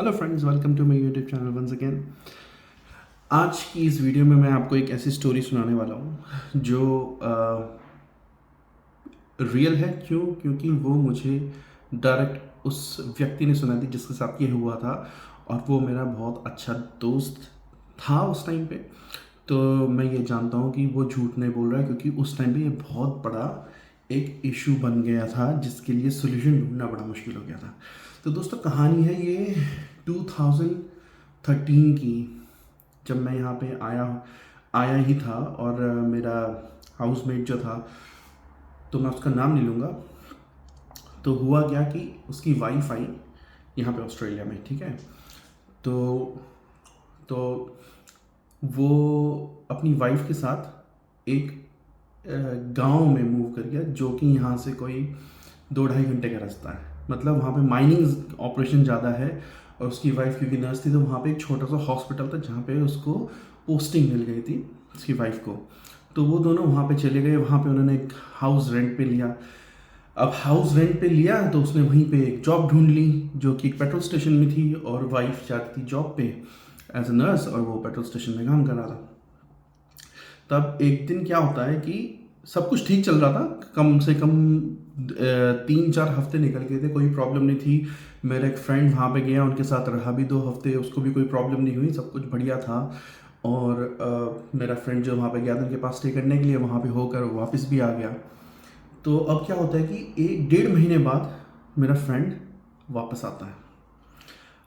Hello friends, welcome to my YouTube channel once again. आज की इस वीडियो में मैं आपको एक ऐसी स्टोरी सुनाने वाला हूँ जो रियल है। क्योंकि वो मुझे डायरेक्ट उस व्यक्ति ने सुनाई थी जिसके साथ ये हुआ था, और वो मेरा बहुत अच्छा दोस्त था उस टाइम पे। तो मैं ये जानता हूँ कि वो झूठ नहीं बोल रहा है, क्योंकि उस टाइम पे ये बहुत बड़ा एक इशू बन गया था जिसके लिए सोल्यूशन ढूंढना बड़ा मुश्किल हो गया था। तो दोस्तों, कहानी है ये 2013 की, जब मैं यहाँ पे आया आया ही था। और मेरा हाउसमेट जो था, तो मैं उसका नाम नहीं लूँगा। तो हुआ क्या कि उसकी वाइफ आई यहाँ पे ऑस्ट्रेलिया में, ठीक है। तो तो वो अपनी वाइफ के साथ एक गांव में मूव कर गया, जो कि यहाँ से कोई 2-2.5 घंटे का रास्ता है। मतलब वहाँ पे माइनिंग ऑपरेशन ज़्यादा है, और उसकी वाइफ क्योंकि नर्स थी, तो वहाँ पे एक छोटा सा हॉस्पिटल था जहाँ पे उसको पोस्टिंग मिल गई थी उसकी वाइफ को। तो वो दोनों वहाँ पे चले गए। वहाँ पे उन्होंने एक हाउस रेंट पे लिया। अब हाउस रेंट पे लिया तो उसने वहीं पे एक जॉब ढूंढ ली, जो कि एक पेट्रोल स्टेशन में थी, और वाइफ जाती थी जॉब पे एज ए नर्स, और वो पेट्रोल स्टेशन में काम कर रहा था। तब एक दिन क्या होता है कि सब कुछ ठीक चल रहा था, कम से कम 3-4 हफ्ते निकल गए थे, कोई प्रॉब्लम नहीं थी। मेरा एक फ्रेंड वहाँ पे गया, उनके साथ रहा भी 2 हफ्ते, उसको भी कोई प्रॉब्लम नहीं हुई, सब कुछ बढ़िया था। और मेरा फ्रेंड जो वहाँ पे गया था उनके पास स्टे करने के लिए, वहाँ पे होकर वापस भी आ गया। तो अब क्या होता है कि 1-1.5 महीने बाद मेरा फ्रेंड वापस आता है।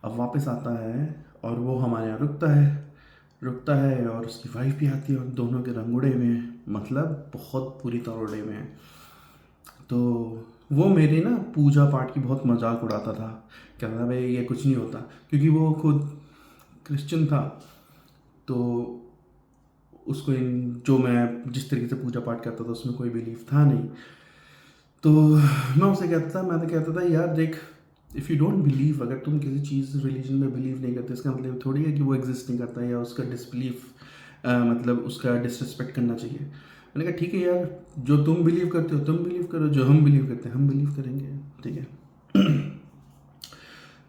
अब वापस आता है और वो हमारे यहाँ रुकता है, और उसकी वाइफ भी आती है, और दोनों के रंग उड़े हुए हैं, मतलब बहुत बुरी तरह उड़े हुए हैं। तो वो मेरे ना पूजा पाठ की बहुत मजाक उड़ाता था, कहता था भाई ये कुछ नहीं होता, क्योंकि वो खुद क्रिश्चियन था। तो उसको इन जो मैं जिस तरीके से पूजा पाठ करता था उसमें कोई बिलीव था नहीं। तो मैं तो कहता था यार देख, इफ़ यू डोंट बिलीव, अगर तुम किसी चीज़ रिलीजन में बिलीव नहीं करते, इसका मतलब थोड़ी है कि वो एग्जिस्ट नहीं करता है या उसका डिसबिलीफ मतलब उसका डिसरिस्पेक्ट करना चाहिए। मैंने कहा ठीक है यार, जो तुम बिलीव करते हो तुम बिलीव करो, जो हम बिलीव करते हैं हम बिलीव करेंगे, ठीक है।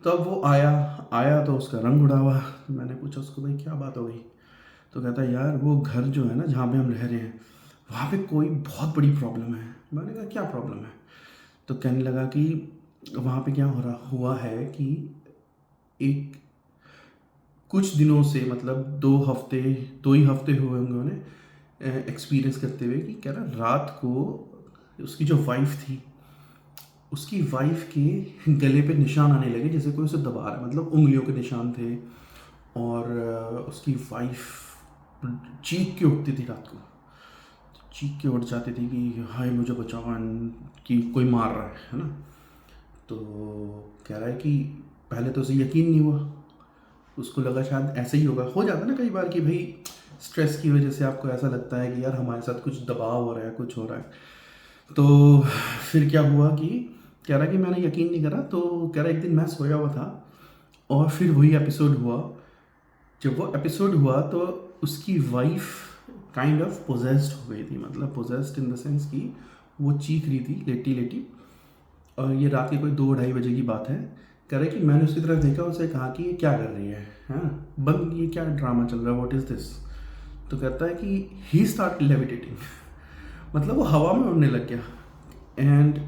तो अब वो आया आया तो उसका रंग उड़ा हुआ। तो मैंने पूछा उसको, भाई क्या बात हो गई? तो कहता है यार वो घर जो है ना जहाँ पे हम रह रहे हैं, वहाँ पे कोई बहुत बड़ी प्रॉब्लम है। मैंने कहा क्या प्रॉब्लम है? तो कहने लगा कि वहाँ पे क्या हो रहा हुआ है कि एक कुछ दिनों से, मतलब 2 हफ्ते 2 ही हफ्ते हुए होंगे उन्हें एक्सपीरियंस करते हुए, कि कह रहा रात को उसकी जो वाइफ थी, उसकी वाइफ के गले पे निशान आने लगे, जैसे कोई उसे दबा रहा है, मतलब उंगलियों के निशान थे। और उसकी वाइफ चीख के उठती थी रात को, चीख के उठ जाती थी कि हाय मुझे बचाओ, कि कोई मार रहा है ना। तो कह रहा है कि पहले तो उसे यकीन नहीं हुआ, उसको लगा शायद ऐसे ही होगा। हो जाता है ना कई बार कि भाई स्ट्रेस की वजह से आपको ऐसा लगता है कि यार हमारे साथ कुछ दबाव हो रहा है, कुछ हो रहा है। तो फिर क्या हुआ कि कह रहा कि मैंने यकीन नहीं करा। तो कह रहा एक दिन मैं सोया हुआ था, और फिर वही एपिसोड हुआ। जब वो एपिसोड हुआ तो उसकी वाइफ काइंड ऑफ पोजेस्ड हो गई थी, मतलब पोजेस्ड इन द सेंस कि वो चीख रही थी लेटी लेटी। और ये रात के कोई 2-2:30 बजे की बात है। कह रहे कि मैंने उसकी तरफ देखा, उसे कहा कि ये क्या कर रही है, हाँ बंद, ये क्या ड्रामा चल रहा है, व्हाट इज़ दिस? तो कहता है कि ही स्टार्ट लेविटेटिंग, मतलब वो हवा में उड़ने लग गया। एंड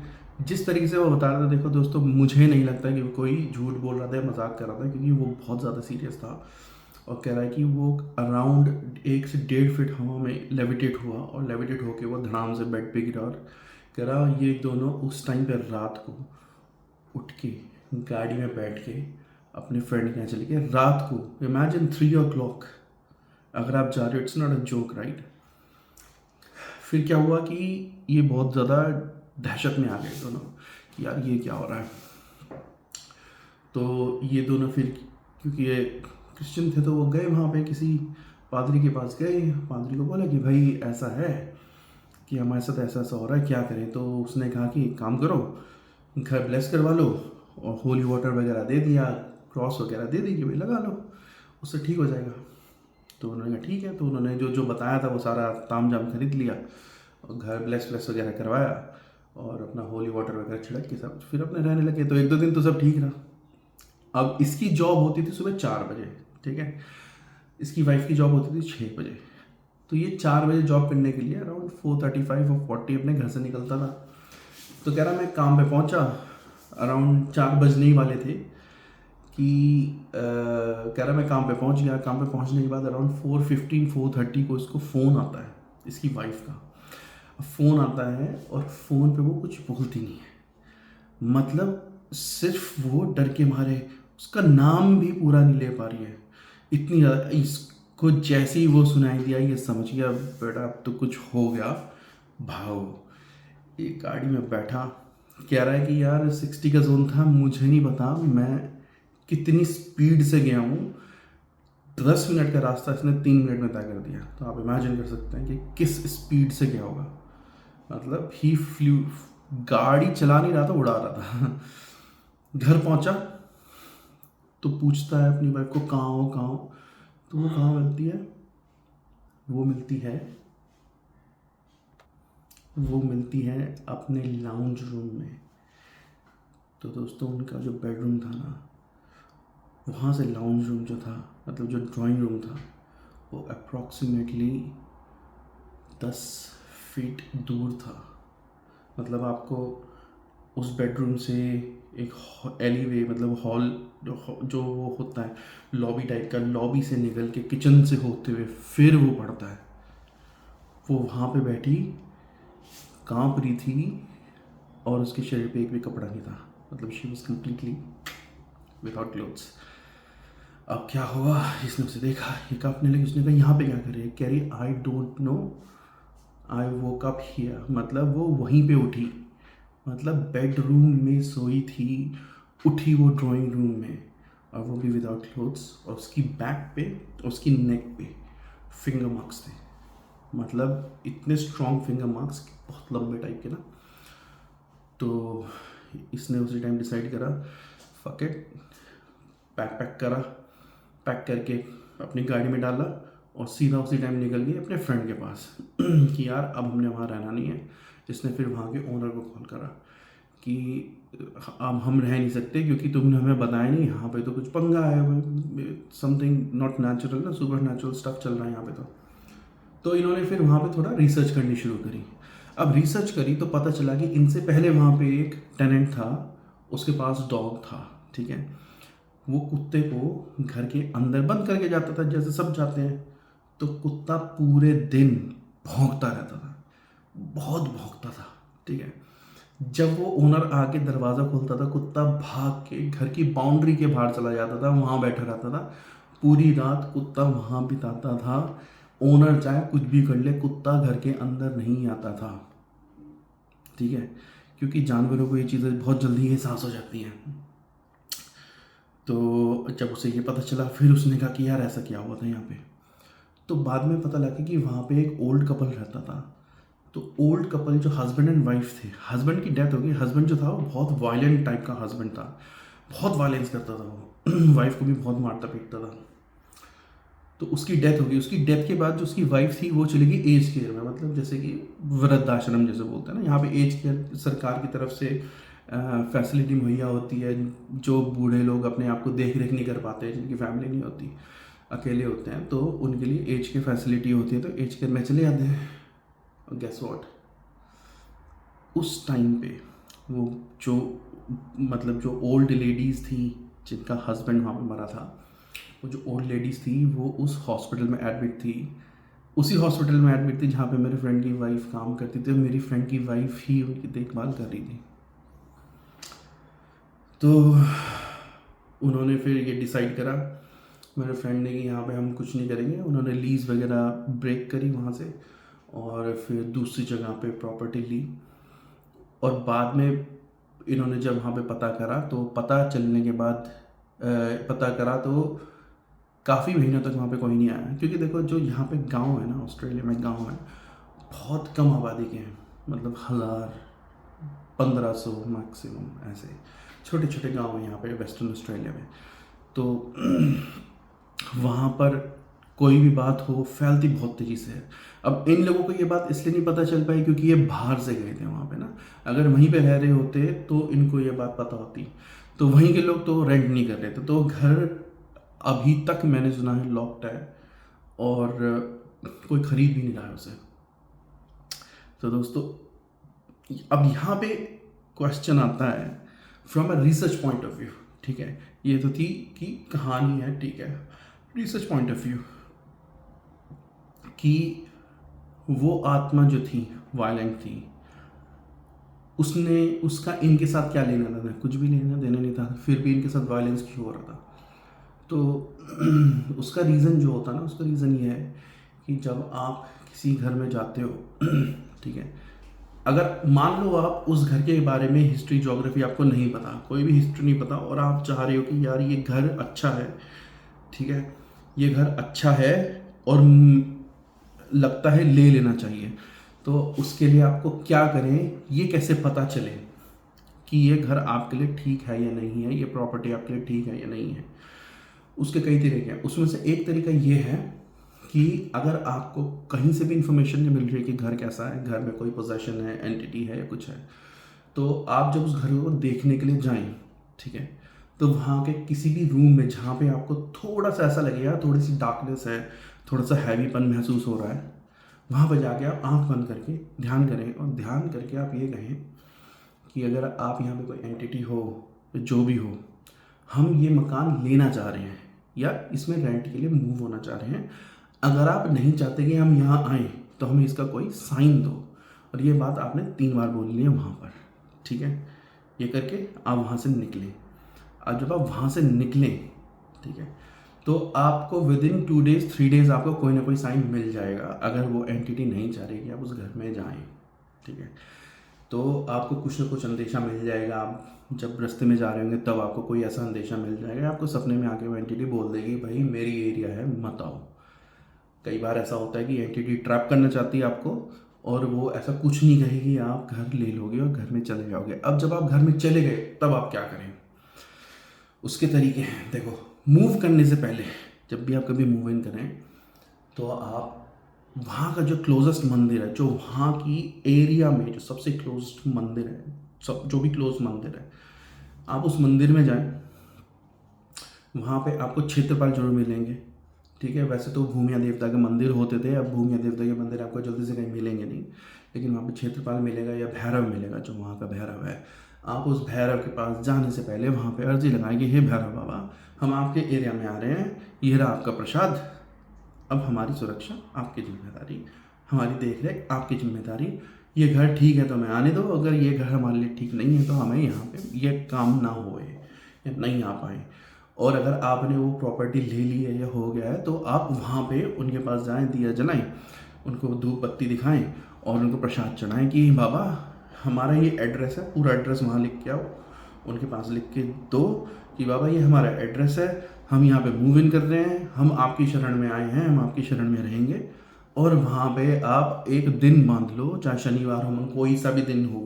जिस तरीके से वो बता रहा था, देखो दोस्तों, मुझे नहीं लगता कि कोई झूठ बोल रहा था या मजाक कर रहा था, क्योंकि वो बहुत ज़्यादा सीरियस था। और कह रहा है कि वो अराउंड 1 से 1.5 फीट हवा में लेविटेट हुआ, और लेविटेट होके वो धड़ाम से बेड पे गिरा। और कह रहा ये दोनों उस टाइम पर रात को उठ के गाड़ी में बैठ के अपने फ्रेंड के यहाँ चले गए रात को। इमेजिन 3 o'clock, अगर आप जा रहे हो, it's not a joke, right? फिर क्या हुआ कि ये बहुत ज़्यादा दहशत में आ गए दोनों कि यार ये क्या हो रहा है। तो ये दोनों फिर, क्योंकि ये क्रिश्चियन थे, तो वो गए वहाँ पे किसी पादरी के पास गए। पादरी को बोला कि भाई ऐसा है कि हमारे साथ ऐसा ऐसा हो रहा है, क्या करें? तो उसने कहा कि एक काम करो, घर ब्लेस करवा लो, और होली वाटर वगैरह दे दिया, क्रॉस वगैरह दे दी कि भाई लगा लो, उससे ठीक हो जाएगा। तो उन्होंने कहा ठीक है। तो उन्होंने जो जो बताया था वो सारा ताम झाम खरीद लिया, और घर ब्लेस व्लेस वगैरह करवाया, और अपना होली वाटर वगैरह छिड़क के सब फिर अपने रहने लगे। तो 1-2 दिन तो सब ठीक रहा। अब इसकी जॉब होती थी सुबह 4 बजे, ठीक है, इसकी वाइफ की जॉब होती थी 6 बजे। तो ये 4 बजे जॉब करने के लिए अराउंड 4:35 और 40 अपने घर से निकलता था। तो कह रहा मैं काम पे पहुंचा, अराउंड 4 बजने ही वाले थे कि कह रहा मैं काम पे पहुंच गया। काम पे पहुंचने के बाद अराउंड 4:15 4:30 को इसको फ़ोन आता है, इसकी वाइफ का फ़ोन आता है, और फ़ोन पे वो कुछ बोलती नहीं है, मतलब सिर्फ वो डर के मारे उसका नाम भी पूरा नहीं ले पा रही है, इतनी ज़्यादा। इसको जैसे ही वो सुनाई दिया ये समझ गया बेटा अब तो कुछ हो गया, भागो। एक गाड़ी में बैठा, कह रहा है कि यार 60 का जोन था, मुझे नहीं पता मैं कितनी स्पीड से गया हूँ। 10 मिनट का रास्ता इसने 3 मिनट में तय कर दिया। तो आप इमेजिन कर सकते हैं कि किस स्पीड से गया होगा, मतलब ही फ्लू, गाड़ी चला नहीं रहा था, उड़ा रहा था। घर पहुंचा तो पूछता है अपनी वाइफ को कहाँ हो कहाँ हो, तो वो कहाँ मिलती है, वो मिलती है अपने लाउंज रूम में। तो दोस्तों उनका जो बेडरूम था ना, वहाँ से लाउंज रूम जो था, मतलब जो ड्राइंग रूम था, वो अप्रॉक्सीमेटली 10 फीट दूर था। मतलब आपको उस बेडरूम से एक एलीवे, मतलब हॉल जो वो होता है लॉबी टाइप का, लॉबी से निकल के किचन से होते हुए फिर वो पड़ता है। वो वहाँ पे बैठी कांप रही थी और उसके शरीर पे एक भी कपड़ा नहीं था, मतलब she was completely without clothes. अब क्या हुआ, इसने उसे देखा, ये कांपने लगी। उसने कहा यहाँ पे क्या कर रही है, कह रही I don't know, I woke up here. मतलब वो वहीं पे उठी, मतलब बेडरूम में सोई थी, उठी वो ड्राइंग रूम में, और वो भी विदाउट क्लोथ्स। और उसकी बैक पे, उसकी नेक पे फिंगर मार्क्स थे, मतलब इतने स्ट्रॉन्ग फिंगर मार्क्स, बहुत लंबे टाइप के ना। तो इसने उसी टाइम डिसाइड करा फक इट, पैक करा, पैक करके अपनी गाड़ी में डाला और सीधा उसी टाइम निकल गई अपने फ्रेंड के पास कि यार अब हमने वहाँ रहना नहीं है। इसने फिर वहाँ के ओनर को कॉल करा कि अब हम रह नहीं सकते क्योंकि तुमने हमें बताया नहीं, यहाँ पे तो कुछ पंगा है, समथिंग नॉट नेचुरल ना, सुपर नेचुरल स्टफ चल रहा है यहाँ पे। तो इन्होंने फिर वहाँ पे थोड़ा रिसर्च करनी शुरू करी। अब रिसर्च करी तो पता चला कि इनसे पहले वहाँ पे एक टेनेंट था, उसके पास डॉग था, ठीक है। वो कुत्ते को घर के अंदर बंद करके जाता था जैसे सब जाते हैं। तो कुत्ता पूरे दिन भौंकता रहता था, बहुत भौंकता था, ठीक है। जब वो ओनर आके दरवाज़ा खोलता था, कुत्ता भाग के घर की बाउंड्री के बाहर चला जाता था, वहाँ बैठा रहता था पूरी रात, कुत्ता वहाँ बिताता था। ओनर चाहे कुछ भी कर ले, कुत्ता घर के अंदर नहीं आता था, ठीक है, क्योंकि जानवरों को ये चीज़ें बहुत जल्दी एहसास हो जाती हैं। तो जब उसे ये पता चला, फिर उसने कहा कि यार ऐसा क्या हुआ था यहाँ पे। तो बाद में पता लगा कि वहाँ पे एक ओल्ड कपल रहता था। तो ओल्ड कपल जो हस्बैंड एंड वाइफ थे, हस्बैंड की डेथ हो गई। हस्बैंड जो था वो बहुत वायलेंट टाइप का हस्बैंड था, बहुत वायलेंस करता था वो वाइफ को भी बहुत मारता पीटता था। तो उसकी डेथ हो गई। उसकी डेथ के बाद जो उसकी वाइफ थी वो चली गई एज केयर में, मतलब जैसे कि वृद्धाश्रम जैसे बोलते हैं ना, यहाँ पे एज केयर सरकार की तरफ से फैसिलिटी मुहैया होती है। जो बूढ़े लोग अपने आप को देख रेख नहीं कर पाते, जिनकी फैमिली नहीं होती, अकेले होते हैं, तो उनके लिए एज केयर फैसिलिटी होती है, तो एज केयर में चले जाते हैं। और गेस व्हाट, उस टाइम पे वो जो मतलब जो ओल्ड लेडीज़ थी जिनका हस्बैंड वहाँ पे मरा था, वो जो ओल्ड लेडीज़ थी वो उस हॉस्पिटल में एडमिट थी, उसी हॉस्पिटल में एडमिट थी जहाँ पे मेरे फ्रेंड की वाइफ काम करती थी। मेरी फ्रेंड की वाइफ ही उनकी देखभाल कर रही थी। तो उन्होंने फिर ये डिसाइड करा मेरे फ्रेंड ने कि यहाँ पे हम कुछ नहीं करेंगे। उन्होंने लीज़ वगैरह ब्रेक करी वहाँ से, और फिर दूसरी जगह पे प्रॉपर्टी ली। और बाद में इन्होंने जब वहाँ पे पता करा, तो पता चलने के बाद पता करा तो काफ़ी महीनों तक वहाँ पे कोई नहीं आया। क्योंकि देखो जो यहाँ पे गांव है ना, ऑस्ट्रेलिया में गांव है, बहुत कम आबादी के हैं, मतलब 1000 1500 मैक्सिमम, ऐसे छोटे छोटे गांव हैं यहाँ पे वेस्टर्न ऑस्ट्रेलिया में। तो वहाँ पर कोई भी बात हो फैलती बहुत तेज़ी से है। अब इन लोगों को ये बात इसलिए नहीं पता चल पाई क्योंकि ये बाहर से गए थे वहाँ पे ना, अगर वहीं पे रह रहे होते तो इनको ये बात पता होती। तो वहीं के लोग तो रेंट नहीं कर रहे थे, तो घर अभी तक मैंने सुना है लॉक्ड है और कोई खरीद भी नहीं रहा है उसे। तो दोस्तों अब यहाँ पे क्वेश्चन आता है from a research point of view, ठीक है। ये तो थी कि कहानी है, ठीक है, रिसर्च पॉइंट ऑफ व्यू कि वो आत्मा जो थी वायलेंट थी, उसने उसका इनके साथ क्या लेना देना, कुछ भी लेना देना नहीं था, फिर भी इनके साथ वायलेंस क्यों हो रहा था। तो उसका रीज़न जो होता है ना, उसका रीज़न ये है कि जब आप किसी घर में जाते हो ठीक है, अगर मान लो आप उस घर के बारे में हिस्ट्री ज्योग्राफी आपको नहीं पता, कोई भी हिस्ट्री नहीं पता, और आप चाह रहे हो कि यार ये घर अच्छा है, ठीक है, ये घर अच्छा है और लगता है ले लेना चाहिए, तो उसके लिए आपको क्या करें, ये कैसे पता चले कि ये घर आपके लिए ठीक है या नहीं है, ये प्रॉपर्टी आपके लिए ठीक है या नहीं है। उसके कई तरीके हैं, उसमें से एक तरीका ये है कि अगर आपको कहीं से भी इंफॉर्मेशन नहीं मिल रही कि घर कैसा है, घर में कोई पोजेशन है, एंटिटी है या कुछ है, तो आप जब उस घर को देखने के लिए जाएं, ठीक है, तो वहाँ के किसी भी रूम में जहाँ पे आपको थोड़ा सा ऐसा लगेगा, थोड़ी सी डार्कनेस है, थोड़ा सा हैवीपन महसूस हो रहा है, वहाँ पर जाके आप आँख बंद करके ध्यान करें, और ध्यान करके आप ये कहें कि अगर आप यहाँ पे कोई एंटिटी हो, जो भी हो, हम ये मकान लेना चाह रहे हैं या इसमें रेंट के लिए मूव होना चाह रहे हैं। अगर आप नहीं चाहते कि हम यहाँ आएँ तो हमें इसका कोई साइन दो। और ये बात आपने 3 बार बोलनी है वहाँ पर, ठीक है। ये करके आप वहाँ से निकलें। अब जब आप वहाँ से निकलें, ठीक है, तो आपको विदिन 2 डेज़ 3 डेज़ आपको कोई ना कोई साइन मिल जाएगा, अगर वो एंटिटी नहीं चाह रही कि आप उस घर में जाएं, ठीक है। तो आपको कुछ ना कुछ अंदेशा मिल जाएगा। आप जब रास्ते में जा रहे होंगे तब आपको कोई ऐसा अंदेशा मिल जाएगा, आपको सपने में आके वो एंटिटी बोल देगी भाई मेरी एरिया है, मत आओ। कई बार ऐसा होता है कि एंटिटी ट्रैप करना चाहती है आपको, और वो ऐसा कुछ नहीं कहेगी, आप घर ले लोगे और घर में चले जाओगे। अब जब आप घर में चले गए तब आप क्या करें, उसके तरीके हैं। देखो, मूव करने से पहले जब भी आप कभी मूव इन करें तो आप वहाँ का जो क्लोजेस्ट मंदिर है, जो वहाँ की एरिया में जो सबसे क्लोज मंदिर है, सब जो भी क्लोज मंदिर है, आप उस मंदिर में जाएं। वहाँ पे आपको क्षेत्रपाल जरूर मिलेंगे, ठीक है। वैसे तो भूमिया देवता के मंदिर होते थे, अब भूमिया देवता के मंदिर आपको जल्दी से कहीं मिलेंगे नहीं, लेकिन वहाँ पे क्षेत्रपाल मिलेगा या भैरव मिलेगा, जो वहाँ का भैरव है। आप उस भैरव के पास जाने से पहले वहाँ पे अर्जी लगाएं कि हे भैरव बाबा, हम आपके एरिया में आ रहे हैं, ये रहा आपका प्रसाद, अब हमारी सुरक्षा आपकी जिम्मेदारी, हमारी देखरेख आपकी जिम्मेदारी। ये घर ठीक है तो हमें आने दो, अगर ये घर हमारे लिए ठीक नहीं है तो हमें यहाँ पे ये काम ना होए या नहीं आ पाए। और अगर आपने वो प्रॉपर्टी ले ली है या हो गया है तो आप वहाँ पे उनके पास जाएं, दिया जलाएं, उनको धूप बत्ती दिखाएं और उनको प्रसाद चढ़ाएं कि बाबा हमारा ये एड्रेस है, पूरा एड्रेस वहाँ लिख के आओ, उनके पास लिख के दो कि बाबा ये हमारा एड्रेस है, हम यहाँ पे मूव इन कर रहे हैं, हम आपकी शरण में आए हैं, हम आपकी शरण में रहेंगे। और वहाँ पे आप एक दिन बांध लो, चाहे शनिवार हो, कोई सा भी दिन हो,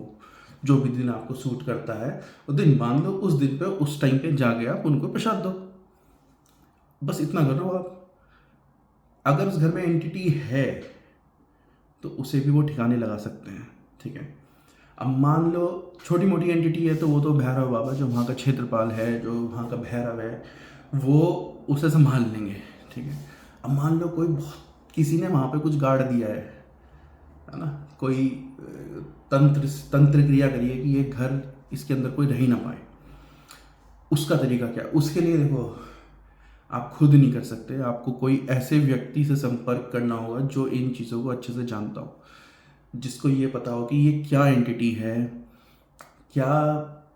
जो भी दिन आपको सूट करता है वो दिन बांध लो। उस दिन पे उस टाइम पे जाके आप उनको प्रसाद दो, बस इतना कर लो आप। अगर उस घर में एंटिटी है तो उसे भी वो ठिकाने लगा सकते हैं, ठीक है। अब मान लो छोटी मोटी एंटिटी है तो वो तो भैरव बाबा, जो वहाँ का क्षेत्रपाल है, जो वहाँ का भैरव है, वो उसे संभाल लेंगे, ठीक है। अब मान लो कोई बहुत किसी ने वहाँ पे कुछ गाड़ दिया है ना, कोई तंत्र क्रिया करिए कि ये घर, इसके अंदर कोई रह ही ना पाए। उसका तरीका क्या, उसके लिए देखो आप खुद नहीं कर सकते, आपको कोई ऐसे व्यक्ति से संपर्क करना होगा जो इन चीज़ों को अच्छे से जानता हो, जिसको ये पता हो कि ये क्या एंटिटी है, क्या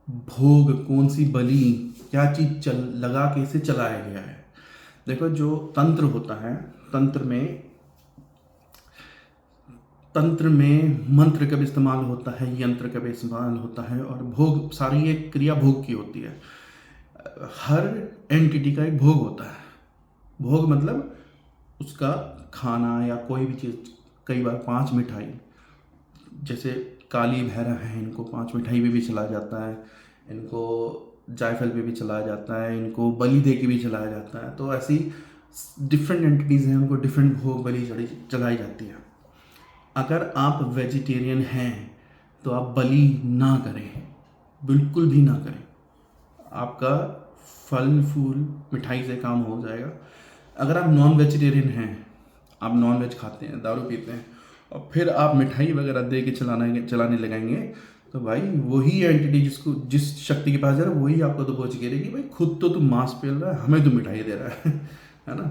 भोग, कौन सी बलि, क्या चीज़ लगा के इसे चलाया गया है। देखो जो तंत्र होता है, तंत्र में मंत्र का भी इस्तेमाल होता है, यंत्र का भी इस्तेमाल होता है, और भोग, सारी ये क्रिया भोग की होती है। हर एंटिटी का एक भोग होता है। भोग मतलब उसका खाना या कोई भी चीज़, कई बार 5 मिठाई, जैसे काली भैरव है, इनको 5 मिठाई पे भी चला जाता है, इनको जायफल पे भी चलाया जाता है, इनको बलि दे के भी चलाया जाता है। तो ऐसी डिफरेंट एंटिटीज़ हैं, उनको डिफरेंट भोग बलि चलाई जाती है। अगर आप वेजिटेरियन हैं तो आप बलि ना करें, बिल्कुल भी ना करें। आपका फल फूल मिठाई से काम हो जाएगा। अगर आप नॉन वेजिटेरियन हैं, आप नॉन वेज खाते हैं, दारू पीते हैं, और फिर आप मिठाई वगैरह दे के चलाने लगाएंगे, तो भाई वही एंटिटी जिस शक्ति के पास जा रहा है वही आपको तो पहुँच गिरेगी, भाई खुद तो तुम मांस पेल रहा है, हमें तो मिठाई दे रहा है ना।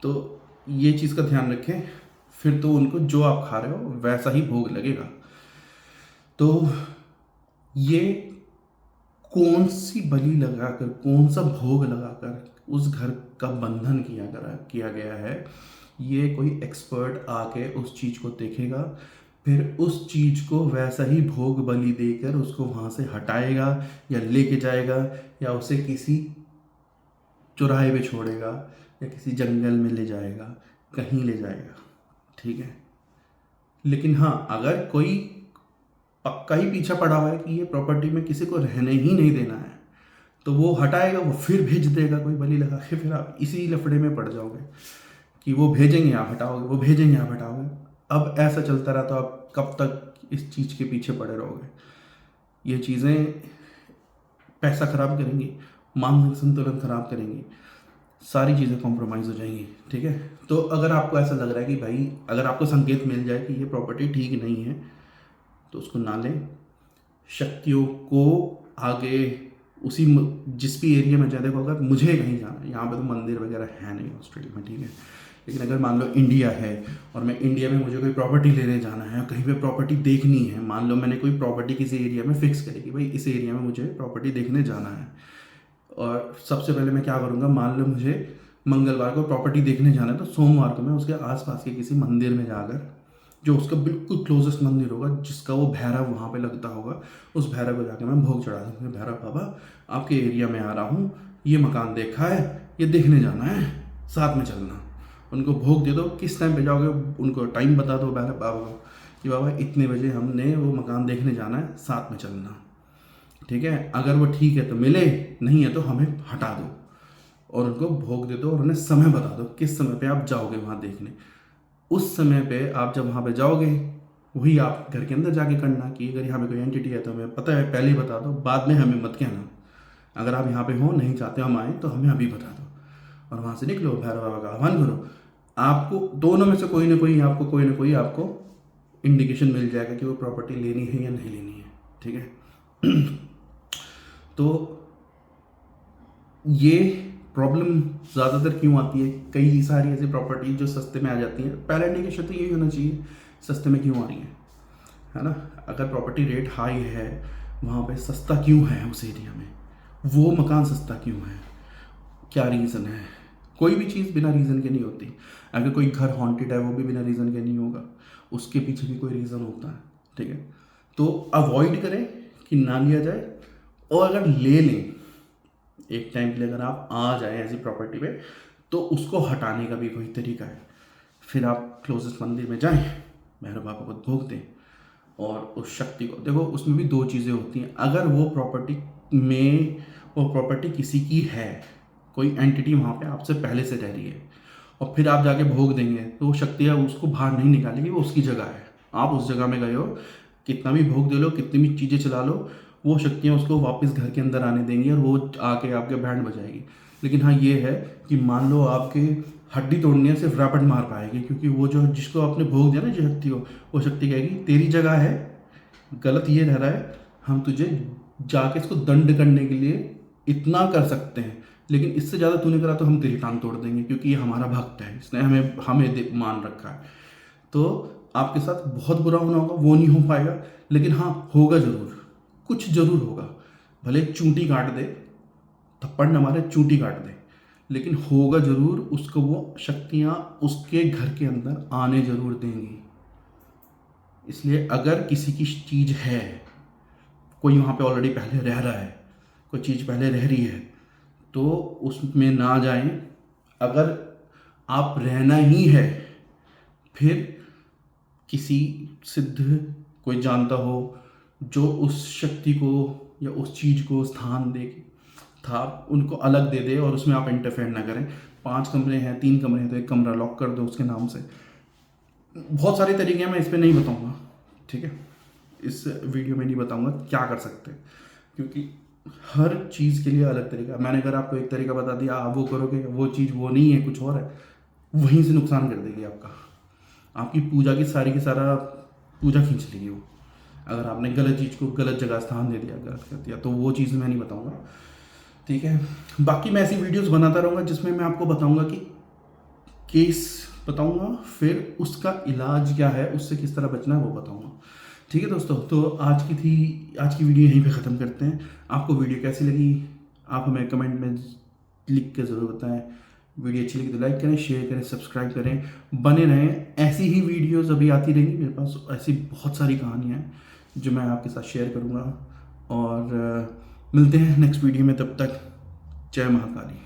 तो ये चीज़ का ध्यान रखें, फिर तो उनको जो आप खा रहे हो वैसा ही भोग लगेगा। तो ये कौन सी बलि लगाकर, कौन सा भोग लगाकर उस घर का बंधन किया गया है, ये कोई एक्सपर्ट आके उस चीज़ को देखेगा, फिर उस चीज़ को वैसा ही भोग बलि देकर उसको वहाँ से हटाएगा या लेके जाएगा, या उसे किसी चौराहे पे छोड़ेगा या किसी जंगल में ले जाएगा, कहीं ले जाएगा, ठीक है। लेकिन हाँ, अगर कोई पक्का ही पीछा पड़ा हुआ है कि ये प्रॉपर्टी में किसी को रहने ही नहीं देना है, तो वो हटाएगा, वो फिर भेज देगा कोई बलि लगा के, फिर आप इसी लफड़े में पड़ जाओगे कि वो भेजेंगे आप हटाओगे, वो भेजेंगे आप हटाओगे। अब ऐसा चलता रहा तो आप कब तक इस चीज़ के पीछे पड़े रहोगे। ये चीज़ें पैसा ख़राब करेंगी, मानसिक संतुलन ख़राब करेंगी, सारी चीज़ें कॉम्प्रोमाइज़ हो जाएंगी, ठीक है। तो अगर आपको ऐसा लग रहा है कि भाई, अगर आपको संकेत मिल जाए कि ये प्रॉपर्टी ठीक नहीं है, तो उसको ना लें। शक्तियों को आगे जिस भी एरिया में जाए, देखो अगर मुझे कहीं जाना है, यहाँ पे तो मंदिर वगैरह है नहीं ऑस्ट्रेलिया में, ठीक है, लेकिन अगर मान लो इंडिया है और मैं इंडिया में मुझे कोई प्रॉपर्टी लेने जाना है, कहीं पे प्रॉपर्टी देखनी है, मान लो मैंने कोई प्रॉपर्टी किसी एरिया में फिक्स करी कि भाई इस एरिया में मुझे प्रॉपर्टी देखने जाना है, और सबसे पहले मैं क्या करूँगा, मान लो मुझे मंगलवार को प्रॉपर्टी देखने जाना है, तो सोमवार को मैं उसके आसपास के किसी मंदिर में जाकर, जो उसका बिल्कुल क्लोजेस्ट मंदिर होगा, जिसका वो भैरव वहाँ पे लगता होगा, उस भैरव को जाकर मैं भोग चढ़ा दूँगा, भैरव बाबा आपके एरिया में आ रहा हूँ, ये मकान देखा है, ये देखने जाना है, साथ में चलना। उनको भोग दे दो, किस टाइम पे जाओगे उनको टाइम बता दो भैरव बाबा को कि बाबा इतने बजे हमने वो मकान देखने जाना है, साथ में चलना, ठीक है। अगर वो ठीक है तो मिले, नहीं है तो हमें हटा दो, और उनको भोग दे दो, और उन्हें समय बता दो किस समय पे आप जाओगे वहाँ देखने। उस समय पे आप जब वहाँ पे जाओगे, वही आप घर के अंदर जाके करना कि अगर यहाँ पे कोई एंटिटी है तो हमें पता है, पहले ही बता दो, बाद में हमें मत कहना। अगर आप यहाँ पे हो, नहीं चाहते हम आए, तो हमें अभी बता दो, और वहाँ से निकलो, भैरव बाबा का आह्वान करो। आपको दोनों में से कोई ना कोई आपको इंडिकेशन मिल जाएगा कि वो प्रॉपर्टी लेनी है या नहीं लेनी है, ठीक है। तो ये प्रॉब्लम ज़्यादातर क्यों आती है, कई सारी ऐसी प्रॉपर्टी जो सस्ते में आ जाती हैं, पहला इंडिकेशन तो यही होना चाहिए, सस्ते में क्यों आ रही है ना। अगर प्रॉपर्टी रेट हाई है, वहाँ पे सस्ता क्यों है, उस एरिया में वो मकान सस्ता क्यों है, क्या रीज़न है। कोई भी चीज़ बिना रीज़न के नहीं होती। अगर कोई घर हॉन्टेड है, वो भी बिना रीज़न के नहीं होगा, उसके पीछे भी कोई रीज़न होता है, ठीक है। तो अवॉइड करें कि ना लिया जाए, और अगर ले लें एक टाइम के लिए, अगर आप आ जाए ऐसी प्रॉपर्टी पे, तो उसको हटाने का भी कोई तरीका है। फिर आप क्लोजेस्ट मंदिर में जाएं, भैरव बाबा को भोग दें, और उस शक्ति को देखो। उसमें भी दो चीज़ें होती हैं, अगर वो प्रॉपर्टी किसी की है, कोई एंटिटी वहाँ पे आपसे पहले से रह रही है, और फिर आप जाके भोग देंगे, तो वो शक्तियाँ उसको बाहर नहीं निकालेगी, वो उसकी जगह है, आप उस जगह में गए हो, कितना भी भोग दे लो, कितनी भी चीज़ें चला लो, वो शक्तियाँ उसको वापस घर के अंदर आने देंगी, और वो आके आपके बैंड बजाएगी। लेकिन हाँ, ये है कि मान लो आपके हड्डी तोड़ने से सिर्फ रैपट मार पाएगी, क्योंकि वो जो जिसको आपने भोग दिया ना, जो शक्ति हो, वो शक्ति कहेगी तेरी जगह है, गलत ये रह रहा है, हम तुझे जाके इसको दंड करने के लिए इतना कर सकते हैं, लेकिन इससे ज़्यादा तूने करा तो हम तेरी टांग तोड़ देंगे, क्योंकि ये हमारा भक्त है, इसने हमें मान रखा है। तो आपके साथ बहुत बुरा होना होगा, वो नहीं हो पाएगा, लेकिन हाँ होगा ज़रूर, कुछ ज़रूर होगा। भले चूंटी काट दे, थप्पड़ न मारे, चूंटी काट दे, लेकिन होगा ज़रूर। उसको वो शक्तियाँ उसके घर के अंदर आने ज़रूर देंगी। इसलिए अगर किसी की चीज़ है, कोई वहाँ पे ऑलरेडी पहले रह रहा है, कोई चीज़ पहले रह रही है, तो उसमें ना जाएं। अगर आप रहना ही है, फिर किसी सिद्ध कोई जानता हो जो उस शक्ति को या उस चीज़ को स्थान दे था, उनको अलग दे दे, और उसमें आप इंटरफेयर ना करें। 5 कमरे हैं, 3 कमरे हैं, तो एक कमरा लॉक कर दो उसके नाम से। बहुत सारे तरीके हैं, मैं इस पर नहीं बताऊंगा, ठीक है, इस वीडियो में नहीं बताऊंगा क्या कर सकते हैं, क्योंकि हर चीज़ के लिए अलग तरीका। मैंने अगर आपको एक तरीका बता दिया, आप वो करोगे, वो चीज़ वो नहीं है, कुछ और है, वहीं से नुकसान कर देगी आपका। आपकी पूजा की सारी की सारा पूजा खींच लेगी वो। अगर आपने गलत चीज़ को गलत जगह स्थान दे दिया, गलत कर दिया, तो वो चीज़ मैं नहीं बताऊंगा, ठीक है। बाकी मैं ऐसी वीडियोस बनाता रहूँगा जिसमें मैं आपको बताऊंगा कि केस बताऊंगा, फिर उसका इलाज क्या है, उससे किस तरह बचना है वो बताऊंगा, ठीक है दोस्तों। तो आज की वीडियो यहीं पे ख़त्म करते हैं। आपको वीडियो कैसी लगी आप हमें कमेंट में लिख के ज़रूर बताएं। वीडियो अच्छी लगी तो लाइक करें, शेयर करें, सब्सक्राइब करें, बने रहें। ऐसी ही वीडियोस अभी आती रहेंगी मेरे पास, ऐसी बहुत सारी कहानियाँ हैं जो मैं आपके साथ शेयर करूँगा। और मिलते हैं नेक्स्ट वीडियो में, तब तक जय महाकाली।